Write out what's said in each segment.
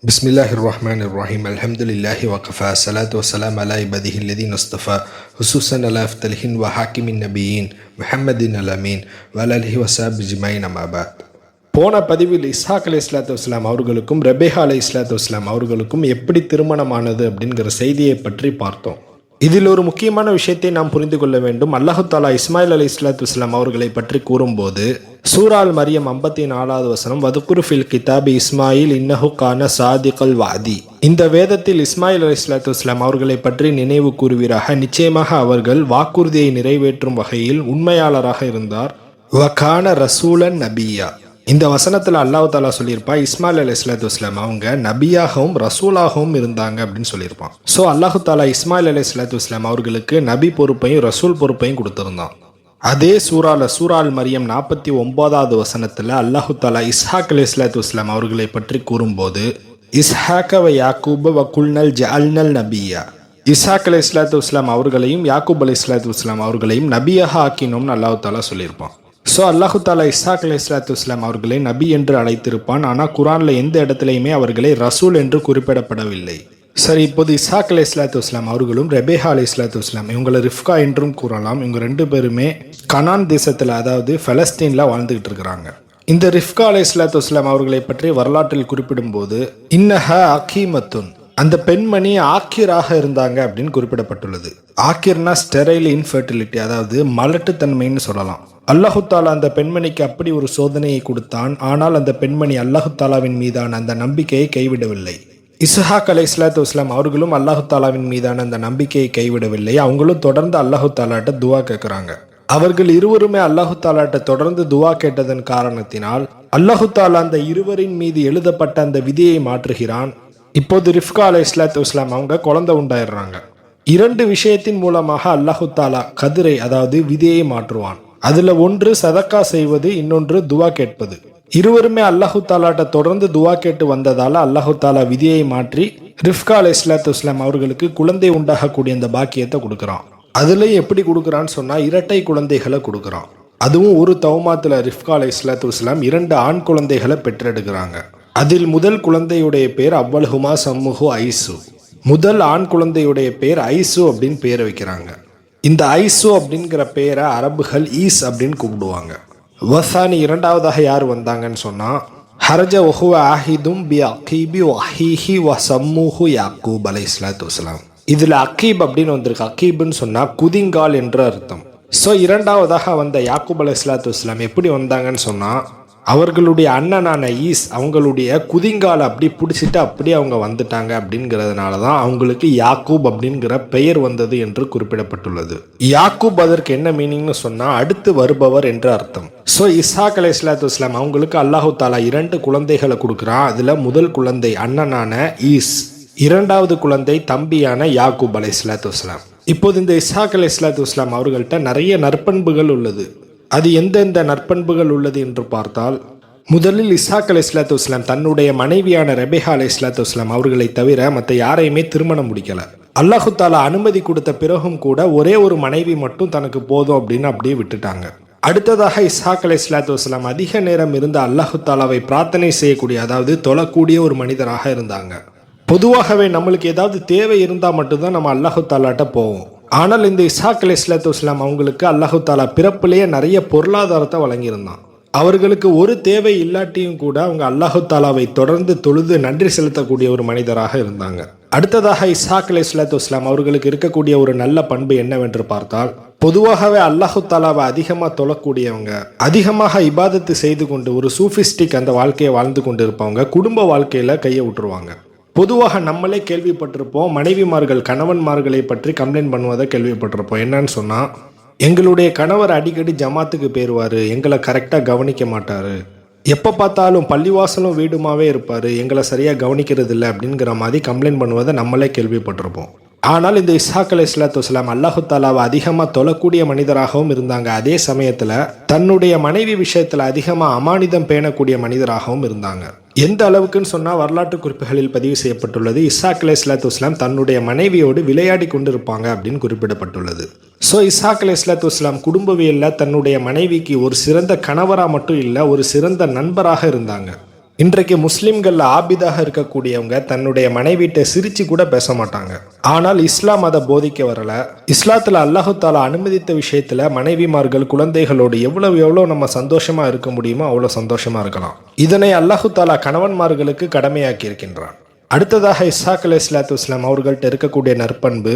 Bismillahirrahmanirrahim. Alhamdulillahi wa kafa. Salatu wa salam ala ibadihi alladhina istafa. Hususan ala aftalihin wa hakimin nabiyyin Muhammadin alamin wa ala alihi wa sahbihi ajma'in amma ba'd. போன பதிவில் இஸ்ஹாக் அலைஹிஸ்ஸலாத்து வஸ்ஸலாம் அவர்களுக்கும் Rebecca அலைஹிஸ்ஸலாத்து வஸ்ஸலாம் அவர்களுக்கும் எப்படி திருமணமானது அப்படிங்கிற செய்தியை பற்றி பார்த்தோம். இதில் ஒரு முக்கியமான விஷயத்தை நாம் புரிந்து கொள்ள வேண்டும். அல்லாஹு தாலா இஸ்மாயில் அலைஹிஸ்ஸலாத்து வஸ்ஸலாம் அவர்களை பற்றி கூறும்போது சூரா அல் மரியம் 54வது வசனம், வதுகுர் ஃபில் கிதாபி இஸ்மாயில் இன்னஹு கான சாதிகல் வாதி. இந்த வேதத்தில் இஸ்மாயில் அலைஹிஸ்ஸலாத்து வஸ்ஸலாம் அவர்களை பற்றி நினைவு கூறுவீராக, நிச்சயமாக அவர்கள் வாக்குறுதியை நிறைவேற்றும் வகையில் உண்மையாளராக இருந்தார். வகான ரசூலன் நபியா. இந்த வசனத்தில் அல்லாஹ் தாலா சொல்லியிருப்பா இஸ்மாயில் அலைஹிஸ்ஸலாத்து வஸ்ஸலாம் அவங்க நபியாகவும் ரசூலாகவும் இருந்தாங்க அப்படின்னு சொல்லியிருப்பான். ஸோ அல்லாஹு தாலா இஸ்மாயில் அலைஹிஸ்ஸலாத்து வஸ்ஸலாம் அவர்களுக்கு நபி பொறுப்பையும் ரசூல் பொறுப்பையும் கொடுத்திருந்தான். அதே சூரா அல் மரியம் 49வது வசனத்தில் அல்லாஹு தாலா இஸ்ஹாக் அலைஹிஸ்ஸலாத்து வஸ்ஸலாம் அவர்களை பற்றி கூறும்போது இஸ்ஹாக வ யாக்கூப வ குல்னல் ஜஅல்னல் நபியா. இஸ்ஹாக் அலைஹிஸ்ஸலாத்து வஸ்ஸலாம் அவர்களையும் யாக்கூப் அலைஹிஸ்ஸலாத்து வஸ்ஸலாம் அவர்களையும் நபியாக ஆக்கினோம்னு அல்லாஹு தாலா சொல்லியிருப்பான். ஸோ அல்லாஹு தாலா இஸ்ஹாக் அலைஹிஸ்ஸலாத்து வஸ்ஸலாம் அவர்களை நபி என்று அழைத்திருப்பான். ஆனால் குரானில் எந்த இடத்துலையுமே அவர்களை ரசூல் என்று குறிப்பிடப்படவில்லை. சரி, இப்போது இஸ்ஹாக் அலைஹிஸ்ஸலாத்து வஸ்ஸலாம் அவர்களும் ரெபேகா அலைஹிஸ்ஸலாத்து வஸ்ஸலாம் இவங்களை ரிஃப்கா என்றும் கூறலாம். இவங்க ரெண்டு பேருமே கனான் தேசத்தில், அதாவது பலஸ்தீனில் வாழ்ந்துகிட்டு இருக்கிறாங்க. இந்த ரிஃப்கா அலைஹிஸ்ஸலாத்து வஸ்ஸலாம் அவர்களை பற்றி வரலாற்றில் குறிப்பிடும்போது இன்னஹ அகீமத்துன், அந்த பெண்மணி ஆக்கிராக இருந்தாங்க அப்படின்னு குறிப்பிடப்பட்டுள்ளது. ஆக்கிர்னா ஸ்டெரைல் இன்ஃபர்டிலிட்டி, அதாவது மலட்டுத்தன்மைன்னு சொல்லலாம். அல்லாஹு தாலா அந்த பெண்மணிக்கு அப்படி ஒரு சோதனையை கொடுத்தான். ஆனால் அந்த பெண்மணி அல்லாஹு தாலாவின் மீதான அந்த நம்பிக்கையை கைவிடவில்லை. இஸ்ஹாக் அலைஹிஸ்ஸலாத்து வஸ்ஸலாம் அவர்களும் அல்லாஹு தாலாவின் மீதான அந்த நம்பிக்கையை கைவிடவில்லை. அவங்களும் தொடர்ந்து அல்லாஹு தாலாட்ட துவா கேட்குறாங்க. அவர்கள் இருவருமே அல்லாஹு தாலாட்ட தொடர்ந்து துவா கேட்டதன் காரணத்தினால் அல்லாஹு தாலா அந்த இருவரின் மீது எழுதப்பட்ட அந்த விதியை மாற்றுகிறான். இப்போது ரிஃப்கா அலைஹிஸ்ஸலாத்து வஸ்ஸலாம் அவங்க குழந்தை உண்டாயிடுறாங்க. இரண்டு விஷயத்தின் மூலமாக அல்லாஹு தாலா கதிரை, அதாவது விதியை மாற்றுவான். அதுல ஒன்று சதக்கா செய்வது, இன்னொன்று துவா கேட்பது. இருவருமே அல்லாஹு தாலாட்ட தொடர்ந்து துவா கேட்டு வந்ததால அல்லாஹு தாலா விதியை மாற்றி ரிஃப்கா அலைஹிஸ்ஸலாத்து வஸ்ஸலாம் அவர்களுக்கு குழந்தை உண்டாகக்கூடிய அந்த பாக்கியத்தை கொடுக்குறான். அதுலயும் எப்படி கொடுக்குறான்னு சொன்னா இரட்டை குழந்தைகளை கொடுக்குறான். அதுவும் ஒரு தௌமாத்துல ரிஃப்கா அலைஹிஸ்ஸலாத்து வஸ்ஸலாம் 2 ஆண் குழந்தைகளை பெற்றெடுக்கிறாங்க. அதில் முதல் குழந்தையுடைய பேர் அவ்வல்ஹுமா சம்முஹு ஐசு. முதல் ஆண் குழந்தையுடைய பேர் ஐசு அப்படின்னு பேரை வைக்கிறாங்க. இந்த ஐசு அப்படிங்கிற பேரை அரபுகள் ஈஸ் அப்படின்னு கூப்பிடுவாங்க. வசானி இரண்டாவதாக யார் வந்தாங்கன்னு சொன்னா ஹரஜ ஒஹுவ ஆஹிதும் பி அகீபி வஹீஹி வ சம்முஹு யாக்கூப் அலைஹிஸ்ஸலாத்து வஸ்ஸலாம். இதுல அகீப் அப்படின்னு வந்திருக்கு. அகீப்னு சொன்னா குதிங்கால் என்ற அர்த்தம். ஸோ இரண்டாவதாக வந்த யாக்கூப் அலைஹிஸ்ஸலாத்து வஸ்ஸலாம் எப்படி வந்தாங்கன்னு சொன்னா அவர்களுடைய அண்ணனான ஈஸ் அவங்களுடைய குதிங்கால அப்படி பிடிச்சிட்டு அப்படியே அவங்க வந்துட்டாங்க. அப்படிங்கிறதுனால தான் அவங்களுக்கு யாக்கூப் அப்படிங்கிற பெயர் வந்தது என்று குறிப்பிடப்பட்டுள்ளது. யாக்கூப் அதற்கு என்ன மீனிங்னு சொன்னா அடுத்து வருபவர் என்ற அர்த்தம். ஸோ இஸ்ஹாக் அலைஹிஸ்ஸலாத்து வஸ்ஸலாம் அவங்களுக்கு அல்லாஹு தாலா 2 குழந்தைகளை கொடுக்குறான். அதுல முதல் குழந்தை அண்ணனான ஈஸ், இரண்டாவது குழந்தை தம்பியான யாக்கூப் அலைஹிஸ்ஸலாத்து வஸ்ஸலாம். இப்போது இந்த இஸ்ஹாக் அலைஹிஸ்ஸலாத்து வஸ்ஸலாம் அவர்கள்ட்ட நிறைய நற்பண்புகள் உள்ளது. அது எந்தெந்த நற்பண்புகள் உள்ளது என்று பார்த்தால், முதலில் இஸ்ஹாக் அலைஹிஸ்ஸலாத்து வஸ்ஸலாம் தன்னுடைய மனைவியான ரெபேகா அலைஹிஸ்ஸலாத்து வஸ்ஸலாம் அவர்களை தவிர மற்ற யாரையுமே திருமணம் முடிக்கல. அல்லாஹு தாலா அனுமதி கொடுத்த பிறகும் கூட ஒரே ஒரு மனைவி மட்டும் தனக்கு போதும் அப்படின்னு அப்படியே விட்டுட்டாங்க. அடுத்ததாக இஸ்ஹாக் அலைஹிஸ்ஸலாத்து வஸ்ஸலாம் அதிக நேரம் இருந்து அல்லாஹு தாலாவை பிரார்த்தனை செய்யக்கூடிய, அதாவது தொழக்கூடிய ஒரு மனிதராக இருந்தாங்க. பொதுவாகவே நம்மளுக்கு ஏதாவது தேவை இருந்தால் மட்டும்தான் நம்ம அல்லாஹு தாலாட்ட போவோம். ஆனால் இந்த இஸ்ஹாக் அலைஹிஸ்ஸலாத்து வஸ்ஸலாம் அவங்களுக்கு அல்லாஹு தாலா பிறப்பிலேயே நிறைய பொருளாதாரத்தை வழங்கியிருந்தான். அவர்களுக்கு ஒரு தேவை இல்லாட்டியும் கூட அவங்க அல்லாஹு தாலாவை தொடர்ந்து தொழுது நன்றி செலுத்தக்கூடிய ஒரு மனிதராக இருந்தாங்க. அடுத்ததாக இஸ்ஹாக் அலைஹிஸ்ஸலாத்து வஸ்ஸலாம் அவர்களுக்கு இருக்கக்கூடிய ஒரு நல்ல பண்பு என்னவென்று பார்த்தால், பொதுவாகவே அல்லாஹு தாலாவை அதிகமாக தொழக்கூடியவங்க, அதிகமாக இபாதத்து செய்து கொண்டு ஒரு சூஃபிஸ்டிக் அந்த வாழ்க்கையை வாழ்ந்து கொண்டு இருப்பவங்க குடும்ப வாழ்க்கையில கையை விட்டுருவாங்க. பொதுவாக நம்மளே கேள்விப்பட்டிருப்போம், மனைவிமார்கள் கணவன்மார்களை பற்றி கம்ப்ளைண்ட் பண்ணுவதை கேள்விப்பட்டிருப்போம். என்னன்னு சொன்னால், எங்களுடைய கணவர் அடிக்கடி ஜமாத்துக்கு போயிடுவார், எங்களை கரெக்டாக கவனிக்க மாட்டார், எப்போ பார்த்தாலும் பள்ளிவாசலும் வீடுமாவே இருப்பார், எங்களை சரியாக கவனிக்கிறது இல்லை அப்படிங்கிற மாதிரி கம்ப்ளைண்ட் பண்ணுவதை நம்மளே கேள்விப்பட்டிருப்போம். ஆனால் இந்த இஸ்ஹாக் அலைஹிஸ்ஸலாத்து வஸ்ஸலாம் அல்லாஹு தாலாவை அதிகமாக தொழக்கூடிய மனிதராகவும் இருந்தாங்க. அதே சமயத்தில் தன்னுடைய மனைவி விஷயத்தில் அதிகமாக அமானிதம் பேணக்கூடிய மனிதராகவும் இருந்தாங்க. எந்த அளவுக்குன்னு சொன்னால் வரலாற்று குறிப்புகளில் பதிவு செய்யப்பட்டுள்ளது, இஸ்ஹாக் அலைஹிஸ்ஸலாத்து வஸ்ஸலாம் தன்னுடைய மனைவியோடு விளையாடி கொண்டிருப்பாங்க அப்படின்னு குறிப்பிடப்பட்டுள்ளது. ஸோ இஸ்ஹாக் அலைஹிஸ்ஸலாத்து வஸ்ஸலாம் குடும்பவியலில் தன்னுடைய மனைவிக்கு ஒரு சிறந்த கணவராக மட்டும் இல்லை, ஒரு சிறந்த நண்பராக இருந்தாங்க. இன்றைக்கு முஸ்லிம்கள் ஆபிதாக இருக்கக்கூடியவங்க தன்னுடைய மனைவிட்ட சிரிச்சு கூட பேச மாட்டாங்க. ஆனால் இஸ்லாம் அதை போதிக்க வரல. இஸ்லாத்துல அல்லாஹு தாலா அனுமதித்த விஷயத்துல மனைவிமார்கள் குழந்தைகளோடு எவ்வளவு நம்ம சந்தோஷமா இருக்க முடியுமோ அவ்வளவு சந்தோஷமா இருக்கலாம். இதனை அல்லாஹு தாலா கணவன்மார்களுக்கு கடமையாக்கி இருக்கின்றான். அடுத்ததாக இஸ்ஹாக் அலைஹிஸ்ஸலாத்து வஸ்ஸலாம் அவர்கள்ட்ட இருக்கக்கூடிய நற்பண்பு,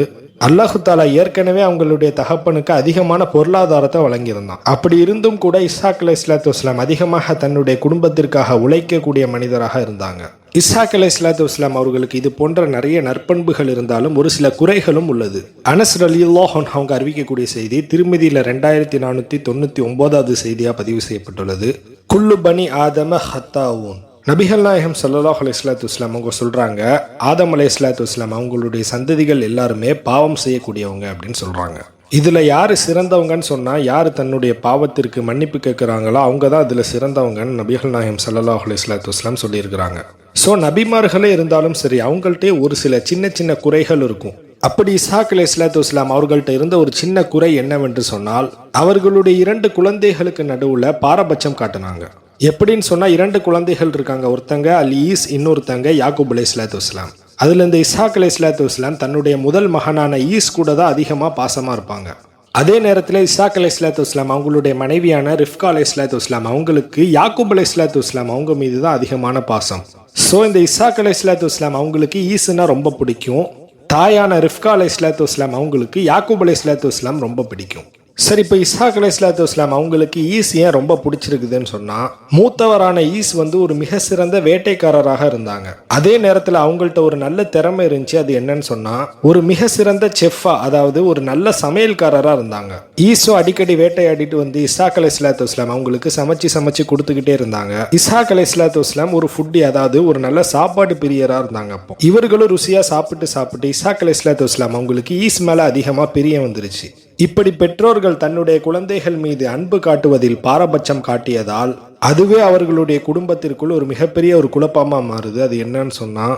அல்லாஹு தாலா ஏற்கனவே அவங்களுடைய தகப்பனுக்கு அதிகமான பொருளாதாரத்தை வழங்கியிருந்தான். அப்படி இருந்தும் கூட இஸ்ஹாக் அலைஹிஸ்ஸலாத்து வஸ்ஸலாம் அதிகமாக தன்னுடைய குடும்பத்திற்காக உழைக்கக்கூடிய மனிதராக இருந்தாங்க. இஸ்ஹாக் அலைஹிஸ்ஸலாத்து வஸ்ஸலாம் அவர்களுக்கு இது போன்ற நிறைய நற்பண்புகள் இருந்தாலும் ஒரு சில குறைகளும் உள்ளது. அனஸ் ரலியல்லாஹு அன்ஹு அவங்க அறிவிக்கக்கூடிய செய்தி திருமதியில 2499வது செய்தியா பதிவு செய்யப்பட்டுள்ளது. குல்லு பனி ஆதம ஹத்தாவூன். நபிகள் நாயகம் ஸல்லல்லாஹு அலைஹி வஸல்லம் அவங்க சொல்றாங்க, ஆதம் அலைஹிஸ்ஸலாத்து வஸ்ஸலாம் அவங்களுடைய சந்ததிகள் எல்லாருமே பாவம் செய்யக்கூடியவங்க அப்படின்னு சொல்றாங்க. இதுல யாரு சிறந்தவங்கன்னு சொன்னா, யாரு தன்னுடைய பாவத்திற்கு மன்னிப்பு கேட்கிறாங்களோ அவங்க தான் அதுல சிறந்தவங்கன்னு நபிகள் நாயகம் ஸல்லல்லாஹு அலைஹி வஸல்லம் சொல்லியிருக்கிறாங்க. ஸோ நபிமார்களே இருந்தாலும் சரி, அவங்கள்ட்டே ஒரு சில சின்ன சின்ன குறைகள் இருக்கும். அப்படி இஸ்ஹாக் அலைஹிஸ்ஸலாத்து வஸ்ஸலாம் அவர்கள்ட்ட இருந்த ஒரு சின்ன குறை என்னவென்று சொன்னால், அவர்களுடைய 2 குழந்தைகளுக்கு நடுவுல பாரபட்சம் காட்டினாங்க. எப்படின்னு சொன்னா, 2 குழந்தைகள் இருக்காங்க. ஒருத்தங்க அல் ஈஸ், இன்னொருத்தங்க யாக்கூப் அலைஹிஸ்ஸலாத்து வஸ்ஸலாம். அதுல இந்த இஸ்ஹாக் அலைஹிஸ்ஸலாத்து வஸ்ஸலாம் தன்னுடைய முதல் மகனான ஈஸ் கூட தான் அதிகமா பாசமா இருப்பாங்க. அதே நேரத்தில் இஸ்ஹாக் அலைஹிஸ்ஸலாத்து வஸ்ஸலாம் அவங்களுடைய மனைவியான ரிஃப்கா அலைஹிஸ்ஸலாத்து வஸ்ஸலாம் அவங்களுக்கு யாக்கூப் அலைஹிஸ்ஸலாத்து வஸ்ஸலாம் அவங்க மீது தான் அதிகமான பாசம். ஸோ இந்த இஸ்ஹாக் அலைஹிஸ்ஸலாத்து வஸ்ஸலாம் அவங்களுக்கு ஈஸ்னா ரொம்ப பிடிக்கும். தாயான ரிஃப்கா அலைஹிஸ்ஸலாத்து வஸ்ஸலாம் அவங்களுக்கு யாக்கூப் அலைஹிஸ்ஸலாத்து வஸ்ஸலாம் ரொம்ப பிடிக்கும். சரி, இப்போ இஸ்ஹாக் அலைஹிஸ்ஸலாத்து வஸ்ஸலாம் அவங்களுக்கு ஈஸ் ஏன் ரொம்ப பிடிச்சிருக்குதுன்னு சொன்னா, மூத்தவரான ஈஸ் ஒரு மிக சிறந்த வேட்டைக்காரராக இருந்தாங்க. அதே நேரத்தில் அவங்கள்ட்ட ஒரு நல்ல திறமை இருந்துச்சு. அது என்னன்னு சொன்னா, ஒரு மிக சிறந்த செஃப்பா, அதாவது ஒரு நல்ல சமையல்காரராக இருந்தாங்க. ஈஸோ அடிக்கடி வேட்டையாடிட்டு இஸ்ஹாக் அலைஹிஸ்ஸலாத்து வஸ்ஸலாம் அவங்களுக்கு சமைச்சு கொடுத்துக்கிட்டே இருந்தாங்க. இஸ்ஹாக் அலைஹிஸ்ஸலாத்து வஸ்ஸலாம் ஒரு ஃபுட்டி, அதாவது ஒரு நல்ல சாப்பாடு பிரியராக இருந்தாங்க. அப்போ இவர்களும் ருசியா சாப்பிட்டு இஸ்ஹாக் அலைஹிஸ்ஸலாத்து வஸ்ஸலாம் அவங்களுக்கு ஈஸ் மேல அதிகமா பிரியம் வந்துருச்சு. இப்படி பெற்றோர்கள் தன்னுடைய குழந்தைகள் மீது அன்பு காட்டுவதில் பாரபட்சம் காட்டியதால் அதுவே அவர்களுடைய குடும்பத்திற்குள் ஒரு மிகப்பெரிய ஒரு குழப்பமா மாறுது. அது என்னன்னு சொன்னா,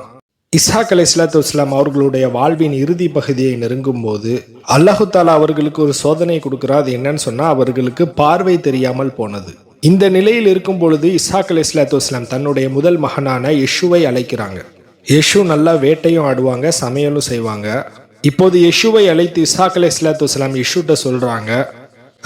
இஸ்ஹாக் அலைஹிஸ்ஸலாத்து வஸ்ஸலாம் அவர்களுடைய வாழ்வின் இறுதி பகுதியை நெருங்கும் போது அல்லாஹு தாலா அவர்களுக்கு ஒரு சோதனை கொடுக்கிறார். அது என்னன்னு சொன்னா, அவர்களுக்கு பார்வை தெரியாமல் போனது. இந்த நிலையில் இருக்கும் பொழுது இஸ்ஹாக் அலைஹிஸ்ஸலாத்து வஸ்ஸலாம் தன்னுடைய முதல் மகனான யெஷுவை அழைக்கிறாங்க. யெஷு நல்லா வேட்டையும் ஆடுவாங்க, சமையலும் செய்வாங்க. இப்போது யெஷுவை அழைத்து இஸ்ஹாக் அலைஹிஸ்ஸலாத்து வஸ்ஸலாம் யெஷுட்ட சொல்றாங்க,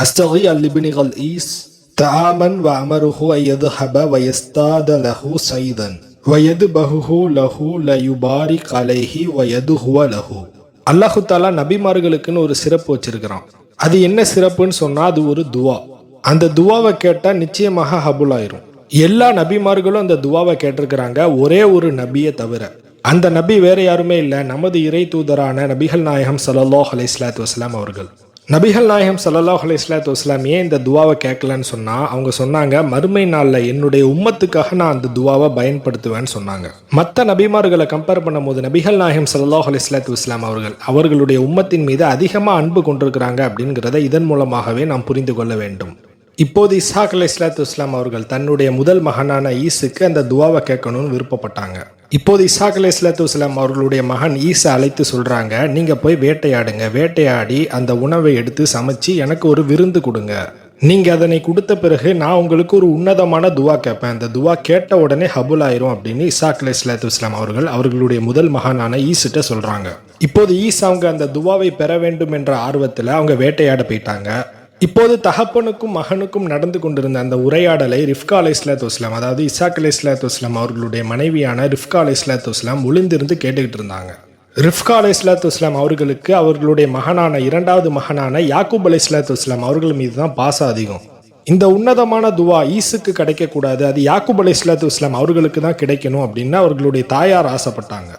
அஸ்தகி அல்லிபினிகல் ஈஸ் தஆமன் வ அமருஹு அய்யதுஹப வ யஸ்தாத லஹு சைதன் வ யதுபஹு லஹு லயுபாரிக் அலைஹி வ யதுஹுவ லஹு. அல்லாஹு தஆலா நபிமார்களுக்குன்னு ஒரு சிறப்பு வச்சிருக்கிறான். அது என்ன சிறப்புன்னு சொன்னா, அது ஒரு துவா. அந்த துவாவை கேட்டா நிச்சயமாக ஹபுல் ஆயிரும். எல்லா நபிமார்களும் அந்த துவாவை கேட்டிருக்கிறாங்க, ஒரே ஒரு நபியை தவிர. அந்த நபி வேற யாருமே இல்லை, நமது இறை தூதரான நபிகள் நாயகம் ஸல்லல்லாஹு அலைஹி வஸல்லம் அவர்கள். நபிகள் நாயகம் ஸல்லல்லாஹு அலைஹி வஸல்லம் ஏன் இந்த துவாவை கேட்கலன்னு சொன்னா, அவங்க சொன்னாங்க, மறுமை நாள்ல என்னுடைய உம்மத்துக்காக நான் அந்த துவாவை பயன்படுத்துவேன்னு சொன்னாங்க. மற்ற நபிமார்களை கம்பேர் பண்ணும்போது நபிகள் நாயகம் ஸல்லல்லாஹு அலைஹி வஸல்லம் அவர்களுடைய உம்மத்தின் மீது அதிகமா அன்பு கொண்டிருக்கிறாங்க அப்படிங்கிறத இதன் மூலமாகவே நாம் புரிந்து கொள்ள வேண்டும். இப்போது இஸ்ஹாக் அலைஹிஸ்ஸலாத்து வஸ்ஸலாம் அவர்கள் தன்னுடைய முதல் மகனான ஈஸுக்கு அந்த துவாவை கேட்கணும்னு விருப்பப்பட்டாங்க. இப்போது இஸ்ஹாக் அலைஹிஸ்ஸலாத்து வஸ்ஸலாம் அவர்களுடைய மகன் ஈஸை அழைத்து சொல்றாங்க, நீங்க போய் வேட்டையாடுங்க, வேட்டையாடி அந்த உணவை எடுத்து சமைச்சு எனக்கு ஒரு விருந்து கொடுங்க. நீங்க அதனை கொடுத்த பிறகு நான் உங்களுக்கு ஒரு உன்னதமான துவா கேட்பேன். அந்த துவா கேட்ட உடனே ஹபுல் ஆயிரும் அப்படின்னு இஸ்ஹாக் அலைஹிஸ்ஸலாத்து வஸ்ஸலாம் அவர்களுடைய முதல் மகனான ஈஸிட்ட சொல்றாங்க. இப்போது ஈஸ் அவங்க அந்த துவாவை பெற வேண்டும் என்ற ஆர்வத்தில் அவங்க வேட்டையாட போயிட்டாங்க. இப்போது தகப்பனுக்கும் மகனுக்கும் நடந்து கொண்டிருந்த அந்த உரையாடலை ரிஃப்கா அலைஹிஸ்ஸலாத்து வஸ்ஸலாம், அதாவது இஸ்ஹாக் அலைஹிஸ்ஸலாத்து வஸ்ஸலாம் அவர்களுடைய மனைவியான ரிஃப்கா அலைஹிஸ்ஸலாத்து வஸ்ஸலாம் ஒளிந்திருந்து கேட்டுக்கிட்டு இருந்தாங்க. ரிஃப்கா அலைஹிஸ்ஸலாத்து வஸ்ஸலாம் அவர்களுக்கு அவர்களுடைய மகனான 2வது மகனான யாக்கூப் அலைஹிஸ்ஸலாத்து வஸ்ஸலாம் அவர்கள் மீது தான் பாசம் அதிகம். இந்த உன்னதமான துவா ஈஸுக்கு கிடைக்கக்கூடாது, அது யாக்கூப் அலைஹிஸ்ஸலாத்து வஸ்ஸலாம் அவர்களுக்கு தான் கிடைக்கணும் அப்படின்னு அவர்களுடைய தாயார் ஆசைப்பட்டாங்க.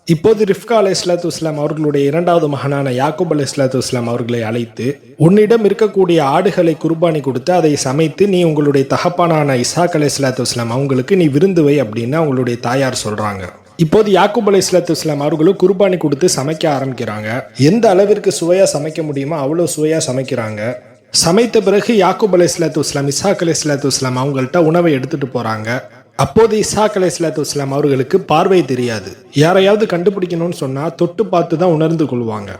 இப்போது ரிஃப்கா அலைஹிஸ்ஸலாத்து வஸ்ஸலாம் அவர்களுடைய 2வது மகனான யாக்கூப் அலைஹிஸ்ஸலாத்து வஸ்ஸலாம் அவர்களை அழைத்து, உன்னிடம் இருக்கக்கூடிய ஆடுகளை குர்பானி கொடுத்து அதை சமைத்து நீ உங்களுடைய தகப்பனான இஸ்ஹாக் அலைஹிஸ்ஸலாத்து வஸ்ஸலாம் அவங்களுக்கு நீ விருந்து வை அப்படின்னு அவங்களுடைய தாயார் சொல்றாங்க. இப்போது யாக்கூப் அலைஹிஸ்ஸலாத்து வஸ்ஸலாம் அவர்களும் குர்பானி கொடுத்து சமைக்க ஆரம்பிக்கிறாங்க. எந்த அளவிற்கு சுவையா சமைக்க முடியுமோ அவ்வளவு சுவையா சமைக்கிறாங்க. சமைத்த பிறகு யாக்கூப் அலைஹிஸ்ஸலாத்து வஸ்ஸலாம் இஸ்ஹாக் அலைஹிஸ்ஸலாத்து வஸ்ஸலாம் அவங்கள்ட்ட உணவை எடுத்துட்டு போறாங்க. அப்போது இஸ்ஹாக் அலைஹிஸ்ஸலாத்து வஸ்ஸலாம் அவர்களுக்கு பார்வை தெரியாது. யாரையாவது கண்டுபிடிக்கணும்னு சொன்னா தொட்டு பார்த்து தான் உணர்ந்து கொள்வாங்க.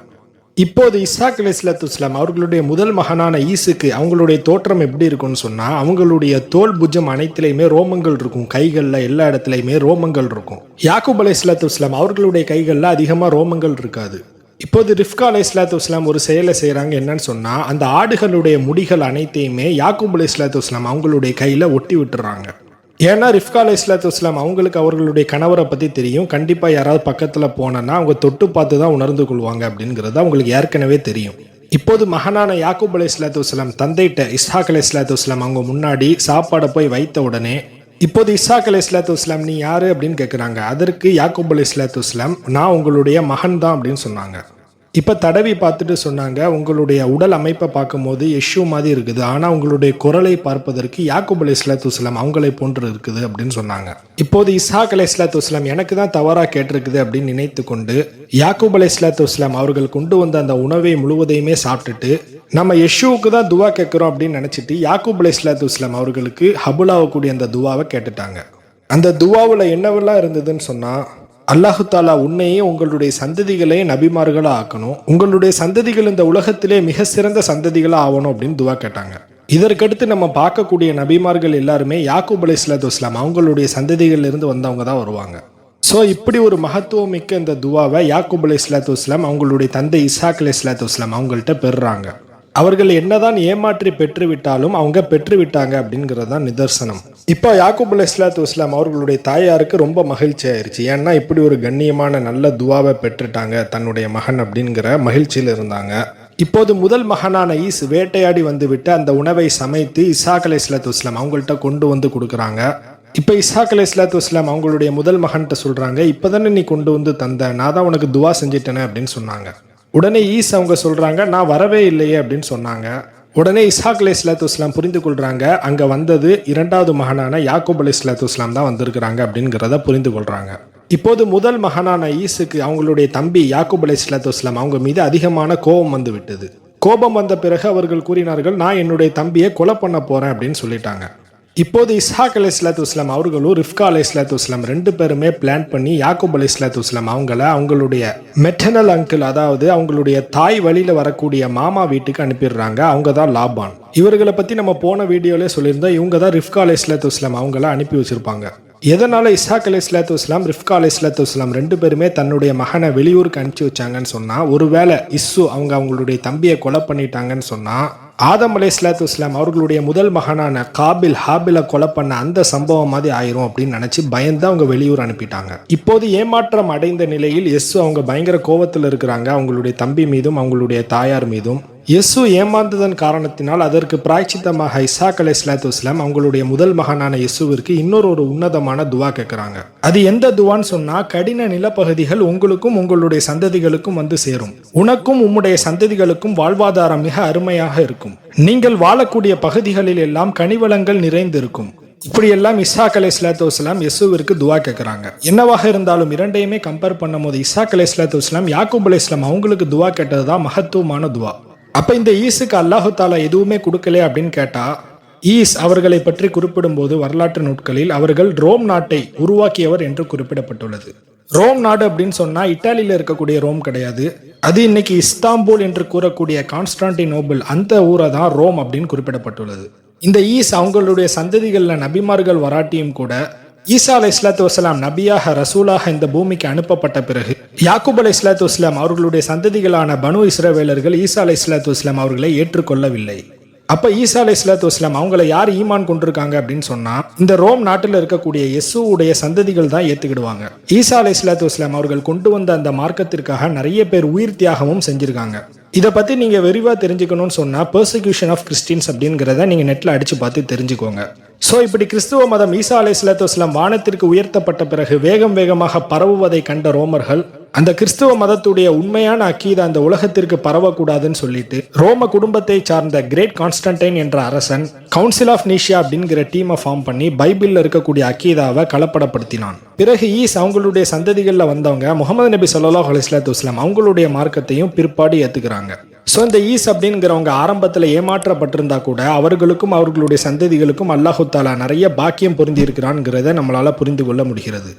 இப்போது இஸ்ஹாக் அலைஹிஸ்ஸலாம் அவர்களுடைய முதல் மகனான ஈசுக்கு அவங்களுடைய தோற்றம் எப்படி இருக்கும்னு சொன்னா, அவங்களுடைய தோல் புஜம் அனைத்திலையுமே ரோமங்கள் இருக்கும். கைகள்ல எல்லா இடத்துலையுமே ரோமங்கள் இருக்கும். யாக்கூப் அலைஹிஸ்ஸலாம் அவர்களுடைய கைகள்ல அதிகமா ரோமங்கள் இருக்காது. இப்போது ரிஃப்கா அலைஹிஸ்ஸலாம் ஒரு செயலை செய்யறாங்க. என்னன்னு சொன்னா, அந்த ஆடுகளுடைய முடிகள் அனைத்தையுமே யாக்கூப் அலைஹிஸ்ஸலாம் அவங்களுடைய கையில ஒட்டி விட்டுறாங்க. ஏன்னா ரிஃப்கா அலைஹிஸ்ஸலாம் அவங்களுக்கு அவர்களுடைய கணவரை பற்றி தெரியும். கண்டிப்பாக யாராவது பக்கத்தில் போனோன்னா அவங்க தொட்டு பார்த்து தான் உணர்ந்து கொள்வாங்க அப்படிங்கிறது அவங்களுக்கு ஏற்கனவே தெரியும். இப்போது மகனான யாக்கூப் அலைஹிஸ்ஸலாம் தந்தைட்ட இஸ்ஹாக் அலைஹிஸ்ஸலாம் அவங்க முன்னாடி சாப்பாடை போய் வைத்த உடனே, இப்போது இஸ்ஹாக் அலைஹிஸ்ஸலாம் நீ யாரு அப்படின்னு கேட்குறாங்க. அதற்கு யாக்கூப் அலைஹிஸ்ஸலாம் நான் உங்களுடைய மகன் தான் அப்படின்னு சொன்னாங்க. இப்போ தடவி பார்த்துட்டு சொன்னாங்க, உங்களுடைய உடல் அமைப்பை பார்க்கும்போது யெஷூ மாதிரி இருக்குது, ஆனால் உங்களுடைய குரலை பார்ப்பதற்கு யாக்கூப் அலைஹிஸ்ஸலாம் அவங்களை போன்று இருக்குது அப்படின்னு சொன்னாங்க. இப்போது இஸ்ஹாக் அலைஹிஸ்ஸலாம் எனக்கு தான் தவறாக கேட்டிருக்குது அப்படின்னு நினைத்து கொண்டு யாக்கூப் அலைஹிஸ்ஸலாம் அவர்கள் கொண்டு வந்த அந்த உணவை முழுவதையுமே சாப்பிட்டுட்டு நம்ம யெஷூவுக்கு தான் துவா கேட்குறோம் அப்படின்னு நினச்சிட்டு யாக்கூப் அலைஹிஸ்ஸலாம் அவர்களுக்கு ஹபுலாவக்கூடிய அந்த துவாவை கேட்டுட்டாங்க. அந்த துவாவில் என்னவெல்லாம் இருந்ததுன்னு சொன்னால், அல்லாஹு தாலா உன்னையும் உங்களுடைய சந்ததிகளையும் நபிமார்களா ஆக்கணும், உங்களுடைய சந்ததிகள் இந்த உலகத்திலே மிக சிறந்த சந்ததிகளா ஆகணும் அப்படின்னு துவா கேட்டாங்க. இதற்கடுத்து நம்ம பார்க்கக்கூடிய நபிமார்கள் எல்லாருமே யாக்கூப் அலைஹிஸ்ஸலாம் அவங்களுடைய சந்ததிகள் இருந்து வந்தவங்க தான் வருவாங்க. ஸோ இப்படி ஒரு மகத்துவம் மிக்க இந்த துவாவை யாக்கூப் அலைஹிஸ்ஸலாம் அவங்களுடைய தந்தை இஸ்ஹாக் அலைஹிஸ்ஸலாம் அவங்கள்ட்ட பெறுறாங்க. அவர்கள் என்னதான் ஏமாற்றி பெற்றுவிட்டாலும் அவங்க பெற்றுவிட்டாங்க அப்படிங்கிறது தான் நிதர்சனம். இப்போ யாக்கூப் அலைஹிஸ்ஸலாம் அவர்களுடைய தாயாருக்கு ரொம்ப மகிழ்ச்சி ஆயிடுச்சு. ஏன்னா இப்படி ஒரு கண்ணியமான நல்ல துவாவை பெற்றுட்டாங்க தன்னுடைய மகன் அப்படிங்கிற மகிழ்ச்சியில் இருந்தாங்க. இப்போது முதல் மகனான ஈஸ் வேட்டையாடி வந்து விட்டு அந்த உணவை சமைத்து இஸ்ஹாக் அலைஹிஸ்ஸலாம் அவங்கள்ட்ட கொண்டு வந்து கொடுக்குறாங்க. இப்போ இஸ்ஹாக் அலைஹிஸ்ஸலாம் அவங்களுடைய முதல் மகன்கிட்ட சொல்றாங்க, இப்போதானே நீ கொண்டு வந்து தந்த, நான் தான் உனக்கு துவா செஞ்சிட்டேனே அப்படின்னு சொன்னாங்க. உடனே ஈஸ் அவங்க சொல்றாங்க, நான் வரவே இல்லையே அப்படின்னு சொன்னாங்க. உடனே இஸ்ஹாக் அலைஹிஸ்ஸலாம் புரிந்து கொள்றாங்க, அங்க வந்தது இரண்டாவது மகனான யாக்கூப் அலைஹிஸ்ஸலாம் தான் வந்திருக்கிறாங்க அப்படிங்கிறத புரிந்து கொள்றாங்க. இப்போது முதல் மகனான ஈசுக்கு அவங்களுடைய தம்பி யாக்கூப் அலைஹிஸ்ஸலாம் அவங்க மீது அதிகமான கோபம் வந்து விட்டது. கோபம் வந்த பிறகு அவர்கள் கூறினார்கள், நான் என்னுடைய தம்பியை கொலை பண்ண போறேன் அப்படின்னு சொல்லிட்டாங்க. இப்போது இஸ்ஹாக் அலைஹிஸ்ஸலாம் அவர்களும் ரிஃப்கா அலைஹிஸ்ஸலாம் ரெண்டு பேருமே பிளான் பண்ணி யாக்கூப் அலைஹிஸ்ஸலாம் அவங்கள அவங்களுடைய மெட்டர்னல் அங்கிள், அதாவது அவங்களுடைய தாய் வழியில வரக்கூடிய மாமா வீட்டுக்கு அனுப்பிடுறாங்க. அவங்க தான் லாபான். இவர்களை பத்தி நம்ம போன வீடியோல சொல்லியிருந்தோம். இவங்க தான் ரிஃப்கா அலைஹிஸ்ஸலாம் அவங்கள அனுப்பி வச்சிருப்பாங்க. எதனால இஸ்ஹாக் அலைஹிஸ்ஸலாம் ரிஃப்கா அலைஹிஸ்ஸலாம் ரெண்டு பேருமே தன்னுடைய மகனை வெளியூருக்கு அனுப்பிச்சு வச்சாங்கன்னு சொன்னா, ஒருவேளை இஸ்ஸு அவங்களுடைய தம்பியை கொலை பண்ணிட்டாங்கன்னு சொன்னா, ஆதம் அலைஹிஸ்ஸலாம் அவர்களுடைய முதல் மகனான காபில் ஹாபிலை கொலை பண்ண அந்த சம்பவம் மாதிரி ஆயிரும் அப்படின்னு நினைச்சு பயந்து அவங்க வெளியூர் அனுப்பிட்டாங்க. இப்போது ஏமாற்றம் அடைந்த நிலையில் எஸ்ஸு அவங்க பயங்கர கோபத்தில் இருக்கிறாங்க, அவங்களுடைய தம்பி மீதும் அவங்களுடைய தாயார் மீதும். எஸ்ஸு ஏமாந்ததன் காரணத்தினால் அதற்கு பிராய்ச்சித்தமாக இஸ்ஹாக் அலைஹிஸ்ஸலாம் அவங்களுடைய முதல் மகனான எஸ்ஸுவிற்கு இன்னொரு உன்னதமான துவா கேட்கிறாங்க. அது எந்த துவான்னு சொன்னா, கடின நிலப்பகுதிகள் உங்களுக்கும் உங்களுடைய சந்ததிகளுக்கும் வந்து சேரும், உனக்கும் உம்முடைய சந்ததிகளுக்கும் வாழ்வாதாரம் மிக அருமையாக இருக்கும், நீங்கள் வாழக்கூடிய பகுதிகளில் எல்லாம் கனிவளங்கள் நிறைந்திருக்கும். இப்படியெல்லாம் இஸ்ஹாக் அலைஹிஸ்ஸலாம் எஸ்ஸுவிற்கு துவா கேட்கிறாங்க. என்னவாக இருந்தாலும் இரண்டையுமே கம்பேர் பண்ணும் போது இஸ்ஹாக் அலைஹிஸ்ஸலாம் யாக்கூப் அலைஹிஸ்ஸலாம் அவங்களுக்கு துவா கேட்டதுதான் மகத்துவமான துவா. அப்ப இந்த ஈஸுக்கு அல்லாஹு தாலா எதுவுமே கொடுக்கல அப்படின்னு கேட்டா, ஈஸ் அவர்களை பற்றி குறிப்பிடும் போது வரலாற்று நூட்களில் அவர்கள் ரோம் நாட்டை உருவாக்கியவர் என்று குறிப்பிடப்பட்டுள்ளது. ரோம் நாடு அப்படின்னு சொன்னா இத்தாலியில இருக்கக்கூடிய ரோம் கிடையாது, அது இன்னைக்கு இஸ்தாம்பூல் என்று கூறக்கூடிய கான்ஸ்டான்டினோபிள், அந்த ஊரை தான் ரோம் அப்படின்னு குறிப்பிடப்பட்டுள்ளது. இந்த ஈஸ் அவங்களுடைய சந்ததிகள்ல நபிமார்கள் வராட்டியும் கூட ஈசா அலைஹிஸ்ஸலாம் நபியாக ரசூலாக இந்த பூமிக்கு அனுப்பப்பட்ட பிறகு யாக்கூப் அலைஹிஸ்ஸலாம் அவர்களுடைய சந்ததிகளான பனு இஸ்ரவேலர்கள் ஈசா அலைஹிஸ்ஸலாம் அவர்களை ஏற்றுக்கொள்ளவில்லை. அப்ப ஈசா அலைஹிஸ்ஸலாம் அவங்களை யார் ஈமான் கொண்டிருக்காங்க அப்படின்னு சொன்னா, இந்த ரோம் நாட்டில் இருக்கக்கூடிய எஸ்ஸுவுடைய சந்ததிகள் தான் ஏத்துக்கிடுவாங்க. ஈசா அலைஹிஸ்ஸலாம் அவர்கள் கொண்டு வந்த அந்த மார்க்கத்திற்காக நிறைய பேர் உயிர் தியாகமும் செஞ்சிருக்காங்க. இதை பத்தி நீங்க விரிவா தெரிஞ்சுக்கணும்னு சொன்னா பெர்சிக்யூஷன் ஆஃப் கிறிஸ்டியன்ஸ் அப்படிங்கிறத நீங்க நெட்ல அடிச்சு பார்த்து தெரிஞ்சுக்கோங்க. ஸோ இப்படி கிறிஸ்துவ மதம் ஈசா அலைஹிஸ்ஸலாம் வானத்திற்கு உயர்த்தப்பட்ட பிறகு வேகமாக பரவுவதை கண்ட ரோமர்கள் அந்த கிறிஸ்துவ மதத்துடைய உண்மையான அக்கீதா அந்த உலகத்திற்கு பரவக்கூடாதுன்னு சொல்லிட்டு ரோம குடும்பத்தை சார்ந்த கிரேட் கான்ஸ்டன்டைன் என்ற அரசன் கவுன்சில் ஆஃப் நீஷியா அப்படிங்கிற டீமை ஃபார்ம் பண்ணி பைபிள்ல இருக்கக்கூடிய அக்கீதாவை கலப்படப்படுத்தினான். பிறகு ஈஸ் அவங்களுடைய சந்ததிகளில் வந்தவங்க முகமது நபி ஸல்லல்லாஹு அலைஹி வஸல்லம் அவங்களுடைய மார்க்கத்தையும் பிற்பாடு ஏத்துக்கிறாங்க. ஸோ இந்த ஈஸ் அப்படிங்கிறவங்க ஆரம்பத்தில் ஏமாற்றப்பட்டிருந்தா கூட அவர்களுக்கும் அவர்களுடைய சந்ததிகளுக்கும் அல்லாஹு தாலா நிறைய பாக்கியம் பொருந்தி இருக்கிறான்ங்கிறத நம்மளால புரிந்து கொள்ள முடிகிறது.